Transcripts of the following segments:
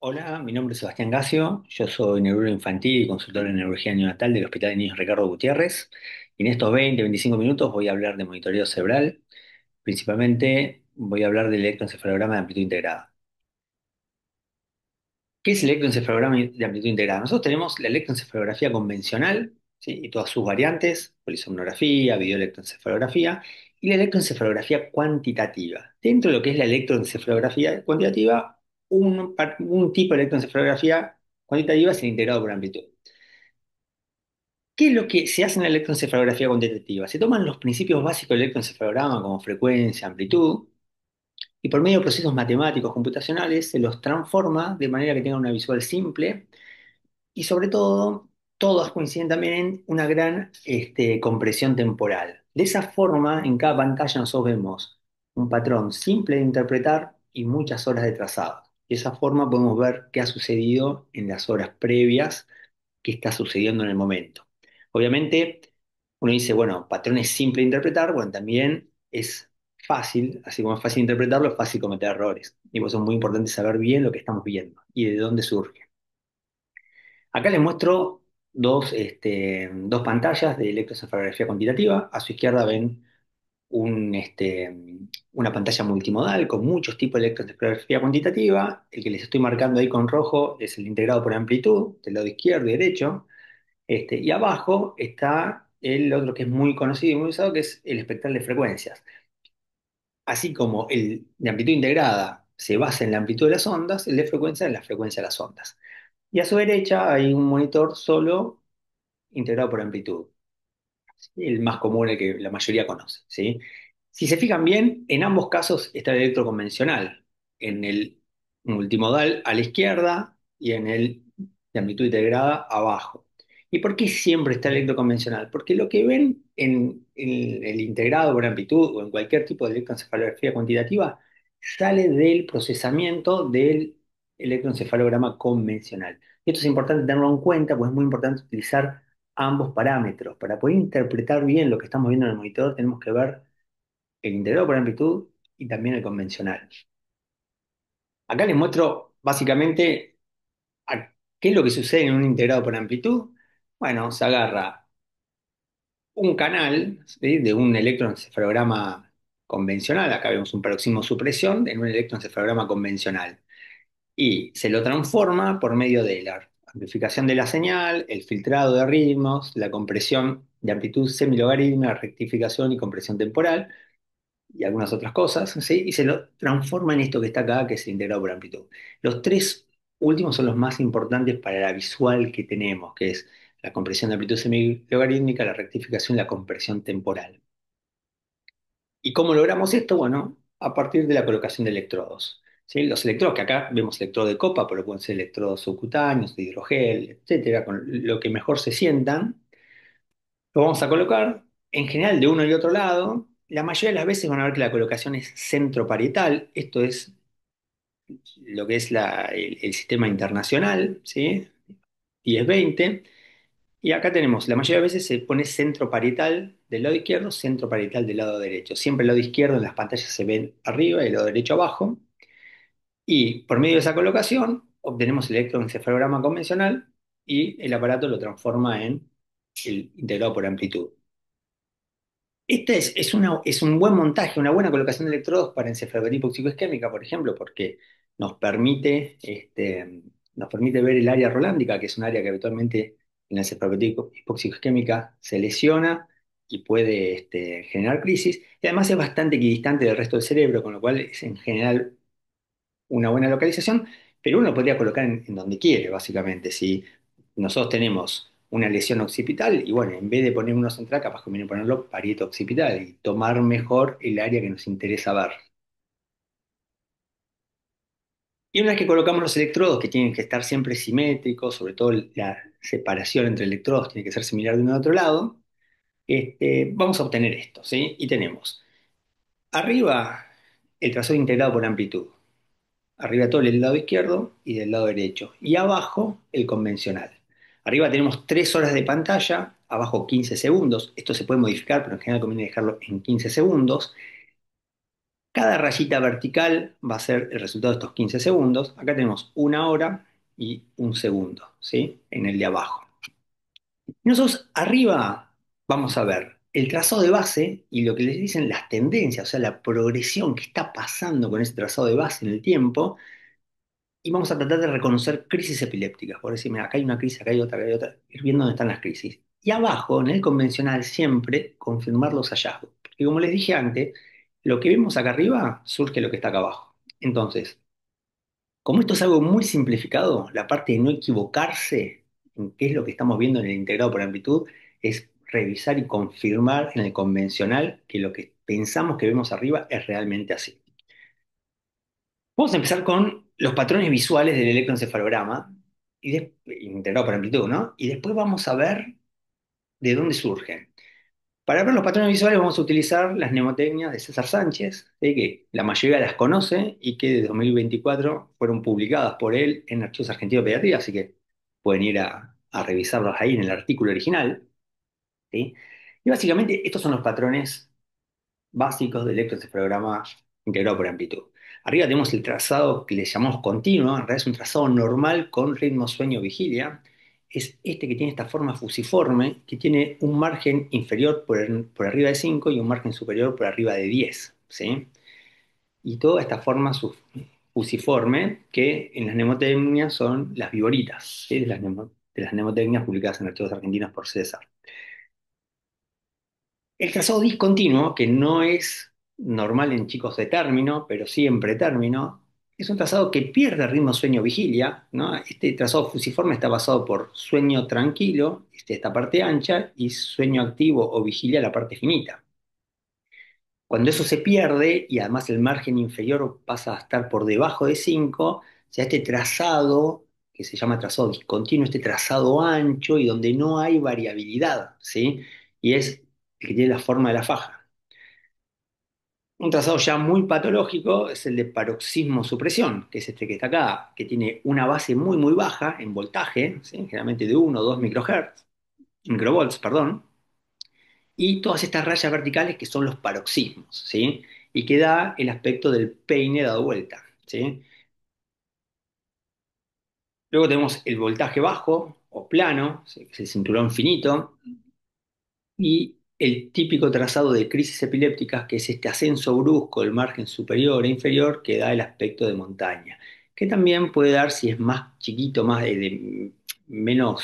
Hola, mi nombre es Sebastián Gacio, yo soy neurólogo infantil y consultor en neurología neonatal del Hospital de Niños Ricardo Gutiérrez. Y en estos 20-25 minutos voy a hablar de monitoreo cerebral, principalmente voy a hablar del electroencefalograma de amplitud integrada. ¿Qué es el electroencefalograma de amplitud integrada? Nosotros tenemos la electroencefalografía convencional, ¿sí? Y todas sus variantes, polisomnografía, videoelectroencefalografía, y la electroencefalografía cuantitativa. Dentro de lo que es la electroencefalografía cuantitativa, un tipo de electroencefalografía cuantitativa es el integrado por amplitud. ¿Qué es lo que se hace en la electroencefalografía cuantitativa? Se toman los principios básicos del electroencefalograma como frecuencia, amplitud, y por medio de procesos matemáticos computacionales se los transforma de manera que tengan una visual simple y sobre todo, todas coinciden también en una gran compresión temporal. De esa forma, en cada pantalla nosotros vemos un patrón simple de interpretar y muchas horas de trazado. De esa forma podemos ver qué ha sucedido en las horas previas, qué está sucediendo en el momento. Obviamente, uno dice, bueno, patrón es simple de interpretar, bueno, también es fácil, así como es fácil interpretarlo, es fácil cometer errores. Y por eso es muy importante saber bien lo que estamos viendo y de dónde surge. Acá les muestro dos pantallas de electroencefalografía cuantitativa. A su izquierda ven una pantalla multimodal con muchos tipos de electroencefalografía cuantitativa. El que les estoy marcando ahí con rojo es el integrado por amplitud, del lado izquierdo y derecho. Y abajo está el otro que es muy conocido y muy usado, que es el espectral de frecuencias. Así como el de amplitud integrada se basa en la amplitud de las ondas, el de frecuencia en la frecuencia de las ondas. Y a su derecha hay un monitor solo integrado por amplitud, el más común, el que la mayoría conoce, ¿sí? Si se fijan bien, en ambos casos está el electroconvencional, en el multimodal a la izquierda y en el de amplitud integrada abajo. ¿Y por qué siempre está el electroconvencional? Porque lo que ven en el integrado por amplitud o en cualquier tipo de electroencefalografía cuantitativa sale del procesamiento del electroencefalograma convencional. Esto es importante tenerlo en cuenta, pues es muy importante utilizar ambos parámetros. Para poder interpretar bien lo que estamos viendo en el monitor, tenemos que ver el integrado por amplitud y también el convencional. Acá les muestro básicamente qué es lo que sucede en un integrado por amplitud. Bueno, se agarra un canal, ¿sí?, de un electroencefalograma convencional, acá vemos un paroxismo supresión en un electroencefalograma convencional, y se lo transforma por medio de la amplificación de la señal, el filtrado de ritmos, la compresión de amplitud semilogarítmica, rectificación y compresión temporal, y algunas otras cosas, ¿sí? Y se lo transforma en esto que está acá, que es el integrado por amplitud. Los tres últimos son los más importantes para la visual que tenemos, que es la compresión de amplitud semilogarítmica, la rectificación y la compresión temporal. ¿Y cómo logramos esto? Bueno, a partir de la colocación de electrodos, ¿sí? Los electrodos, que acá vemos electrodo de copa, pero pueden ser electrodos subcutáneos, de hidrogel, etcétera, con lo que mejor se sientan, lo vamos a colocar, en general de uno y otro lado. La mayoría de las veces van a ver que la colocación es centroparietal, esto es lo que es el sistema internacional, ¿sí? 10-20. Y acá tenemos, la mayoría de veces se pone centro parietal del lado izquierdo, centro parietal del lado derecho. Siempre el lado izquierdo en las pantallas se ven arriba y el lado derecho abajo. Y por medio de esa colocación obtenemos el electroencefalograma convencional y el aparato lo transforma en el integrado por amplitud. Este es un buen montaje, una buena colocación de electrodos para encefalografía hipoxicoisquémica, por ejemplo, porque nos permite, nos permite ver el área rolándica, que es un área que habitualmente en la encefalografía hipoxicoisquémica se lesiona y puede generar crisis. Y además es bastante equidistante del resto del cerebro, con lo cual es en general una buena localización, pero uno podría colocar en donde quiere, básicamente. Si nosotros tenemos una lesión occipital, y bueno, en vez de poner uno central, capaz conviene ponerlo parieto occipital y tomar mejor el área que nos interesa ver. Y una vez que colocamos los electrodos, que tienen que estar siempre simétricos, sobre todo la separación entre electrodos tiene que ser similar de uno a otro lado, vamos a obtener esto, ¿sí? Y tenemos arriba el trazado integrado por amplitud. Arriba todo el lado izquierdo y del lado derecho. Y abajo el convencional. Arriba tenemos 3 horas de pantalla, abajo 15 segundos. Esto se puede modificar, pero en general conviene dejarlo en 15 segundos. Cada rayita vertical va a ser el resultado de estos 15 segundos. Acá tenemos una hora y un segundo, ¿sí? En el de abajo. Nosotros arriba vamos a ver el trazado de base y lo que les dicen las tendencias, o sea, la progresión que está pasando con ese trazado de base en el tiempo, y vamos a tratar de reconocer crisis epilépticas, por decir, mira, acá hay una crisis, acá hay otra, ir viendo dónde están las crisis. Y abajo, en el convencional, siempre confirmar los hallazgos. Porque como les dije antes, lo que vemos acá arriba surge lo que está acá abajo. Entonces, como esto es algo muy simplificado, la parte de no equivocarse en qué es lo que estamos viendo en el integrado por amplitud es revisar y confirmar en el convencional que lo que pensamos que vemos arriba es realmente así. Vamos a empezar con los patrones visuales del electroencefalograma integrado por amplitud, ¿no? Y después vamos a ver de dónde surgen. Para ver los patrones visuales vamos a utilizar las mnemotecnias de César Sánchez, ¿sí? Que la mayoría las conoce y que de 2024 fueron publicadas por él en Archivos Argentinos de Pediatría, así que pueden ir a revisarlos ahí en el artículo original, ¿sí? Y básicamente estos son los patrones básicos del electroencefalograma integrado por amplitud. Arriba tenemos el trazado que le llamamos continuo, en realidad es un trazado normal con ritmo sueño-vigilia. Es este que tiene esta forma fusiforme, que tiene un margen inferior por arriba de 5 y un margen superior por arriba de 10, ¿sí? Y toda esta forma fusiforme que en las mnemotecnias son las viboritas, ¿sí? De las mnemotecnias publicadas en Archivos Argentinos por César. El trazado discontinuo, que no es normal en chicos de término, pero sí en pretérmino, es un trazado que pierde ritmo sueño-vigilia, ¿no? Este trazado fusiforme está basado por sueño tranquilo, esta parte ancha, y sueño activo o vigilia, la parte finita. Cuando eso se pierde y además el margen inferior pasa a estar por debajo de 5, ya este trazado, que se llama trazado discontinuo, este trazado ancho y donde no hay variabilidad, ¿sí? Y es el que tiene la forma de la faja. Un trazado ya muy patológico es el de paroxismo-supresión, que es este que está acá, que tiene una base muy, muy baja en voltaje, ¿sí? Generalmente de 1 o 2 microvolts, perdón, y todas estas rayas verticales que son los paroxismos, ¿sí? Y que da el aspecto del peine dado vuelta, ¿sí? Luego tenemos el voltaje bajo o plano, ¿sí? Que es el cinturón finito, y el típico trazado de crisis epilépticas, que es este ascenso brusco del margen superior e inferior que da el aspecto de montaña, que también puede dar, si es más chiquito, menos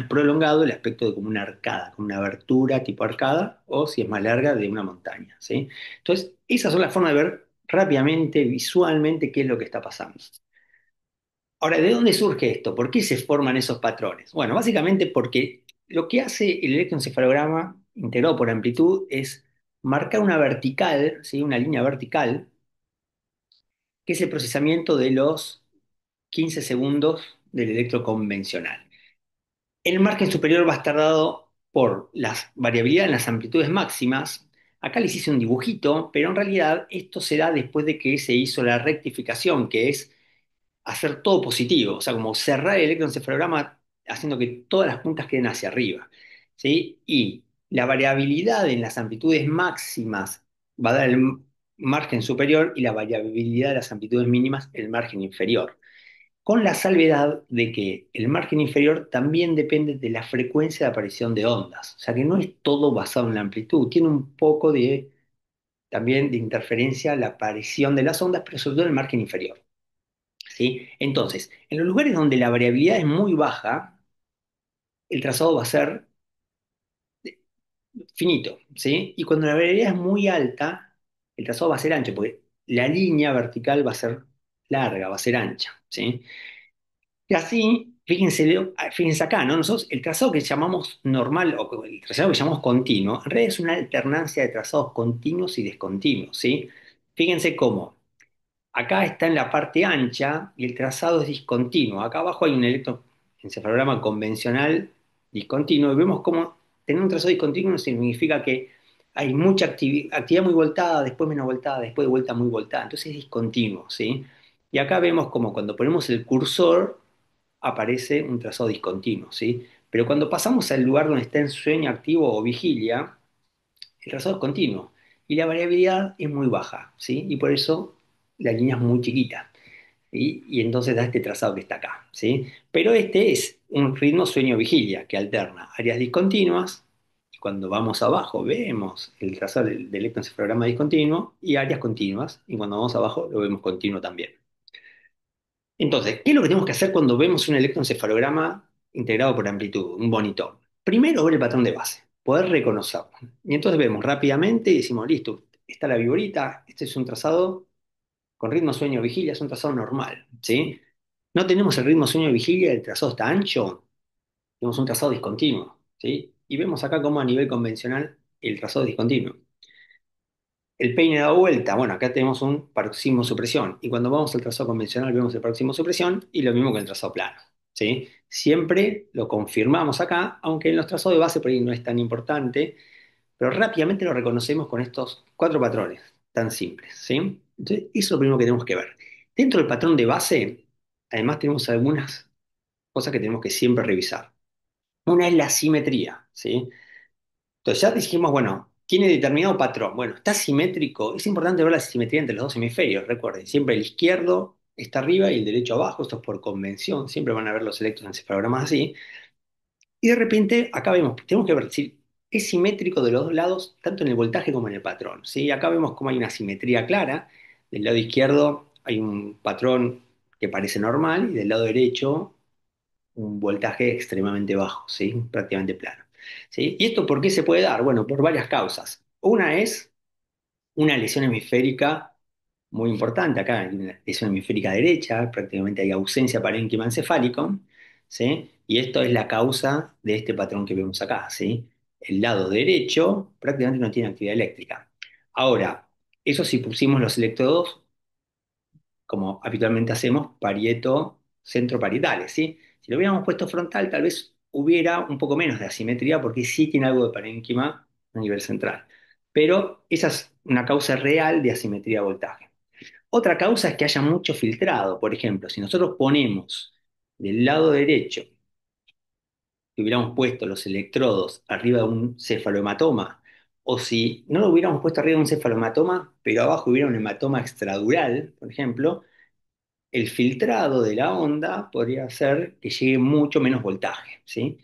prolongado, el aspecto de como una arcada, como una abertura tipo arcada, o si es más larga, de una montaña, ¿sí? Entonces, esas son las formas de ver rápidamente, visualmente, qué es lo que está pasando. Ahora, ¿de dónde surge esto? ¿Por qué se forman esos patrones? Bueno, básicamente porque lo que hace el electroencefalograma integrado por amplitud es marcar una vertical, ¿sí? Una línea vertical, que es el procesamiento de los 15 segundos del electroconvencional. El margen superior va a estar dado por la variabilidad en las amplitudes máximas. Acá les hice un dibujito, pero en realidad esto se da después de que se hizo la rectificación, que es hacer todo positivo, o sea, como cerrar el electroencefalograma haciendo que todas las puntas queden hacia arriba, ¿sí? Y la variabilidad en las amplitudes máximas va a dar el margen superior y la variabilidad de las amplitudes mínimas el margen inferior, con la salvedad de que el margen inferior también depende de la frecuencia de aparición de ondas, o sea que no es todo basado en la amplitud, tiene un poco de también de interferencia la aparición de las ondas, pero sobre todo en el margen inferior. ¿Sí? Entonces, en los lugares donde la variabilidad es muy baja, el trazado va a ser finito, ¿sí? Y cuando la variabilidad es muy alta, el trazado va a ser ancho, porque la línea vertical va a ser larga, va a ser ancha, ¿sí? Y así, fíjense acá, ¿no? Nosotros el trazado que llamamos normal o el trazado que llamamos continuo, en realidad es una alternancia de trazados continuos y descontinuos, ¿sí? Fíjense cómo acá está en la parte ancha y el trazado es discontinuo. Acá abajo hay un electroencefalograma convencional discontinuo y vemos cómo tener un trazado discontinuo significa que hay mucha actividad muy voltada, después menos voltada, después de vuelta muy voltada. Entonces es discontinuo, ¿sí? Y acá vemos como cuando ponemos el cursor aparece un trazado discontinuo, ¿sí? Pero cuando pasamos al lugar donde está en sueño activo o vigilia, el trazado es continuo. y la variabilidad es muy baja, ¿sí? Y por eso la línea es muy chiquita. Y entonces da este trazado que está acá, ¿sí? Pero este es un ritmo sueño-vigilia que alterna áreas discontinuas, y cuando vamos abajo vemos el trazado del electroencefalograma discontinuo, y áreas continuas, y cuando vamos abajo lo vemos continuo también. Entonces, ¿qué es lo que tenemos que hacer cuando vemos un electroencefalograma integrado por amplitud, un bonito? Primero, ver el patrón de base, poder reconocerlo. Y entonces vemos rápidamente y decimos, listo, está la viborita, este es un trazado con ritmo sueño-vigilia, es un trazado normal, ¿sí? No tenemos el ritmo sueño-vigilia, el trazado está ancho, tenemos un trazado discontinuo, ¿sí? Y vemos acá cómo a nivel convencional el trazado es discontinuo. El peine da vuelta, bueno, acá tenemos un paroxismo supresión, y cuando vamos al trazado convencional vemos el paroxismo supresión, y lo mismo que el trazado plano, ¿sí? Siempre lo confirmamos acá, aunque en los trazados de base por ahí no es tan importante, pero rápidamente lo reconocemos con estos cuatro patrones tan simples, ¿sí? Entonces, eso es lo primero que tenemos que ver. Dentro del patrón de base, además tenemos algunas cosas que tenemos que siempre revisar. Una es la simetría, ¿sí? Entonces ya dijimos, bueno, tiene determinado patrón. Bueno, está simétrico. Es importante ver la simetría entre los dos hemisferios. Recuerden, siempre el izquierdo está arriba y el derecho abajo. Esto es por convención. Siempre van a ver los electroencefalogramas así. Y de repente, acá vemos, tenemos que ver si es simétrico de los dos lados, tanto en el voltaje como en el patrón, ¿sí? Acá vemos cómo hay una simetría clara. Del lado izquierdo hay un patrón que parece normal y del lado derecho un voltaje extremadamente bajo, ¿sí? Prácticamente plano, ¿sí? ¿Y esto por qué se puede dar? Bueno, por varias causas. Una es una lesión hemisférica muy importante. Acá hay una lesión hemisférica derecha, prácticamente hay ausencia parénquima encefálico, ¿sí? Y esto es la causa de este patrón que vemos acá, ¿sí? El lado derecho prácticamente no tiene actividad eléctrica. Ahora, eso si pusimos los electrodos, como habitualmente hacemos, parieto, centro parietales, ¿sí? Si lo hubiéramos puesto frontal, tal vez hubiera un poco menos de asimetría porque sí tiene algo de parénquima a nivel central. Pero esa es una causa real de asimetría de voltaje. Otra causa es que haya mucho filtrado. Por ejemplo, si nosotros ponemos del lado derecho, que hubiéramos puesto los electrodos arriba de un cefalohematoma, o si no lo hubiéramos puesto arriba de un cefalohematoma, pero abajo hubiera un hematoma extradural, por ejemplo, el filtrado de la onda podría hacer que llegue mucho menos voltaje, ¿sí?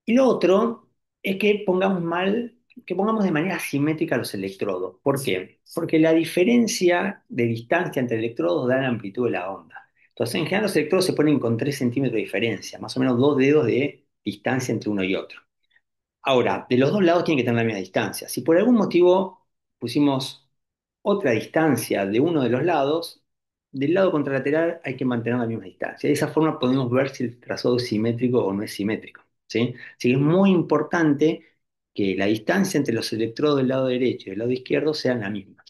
Y lo otro es que pongamos de manera simétrica los electrodos. ¿Por qué? Porque la diferencia de distancia entre electrodos da la amplitud de la onda. Entonces, en general los electrodos se ponen con 3 centímetros de diferencia, más o menos 2 dedos de distancia entre uno y otro. Ahora, de los dos lados tienen que tener la misma distancia. Si por algún motivo pusimos otra distancia de uno de los lados, del lado contralateral hay que mantener la misma distancia. De esa forma podemos ver si el trazado es simétrico o no es simétrico, ¿sí? Así que es muy importante que la distancia entre los electrodos del lado derecho y del lado izquierdo sean la misma.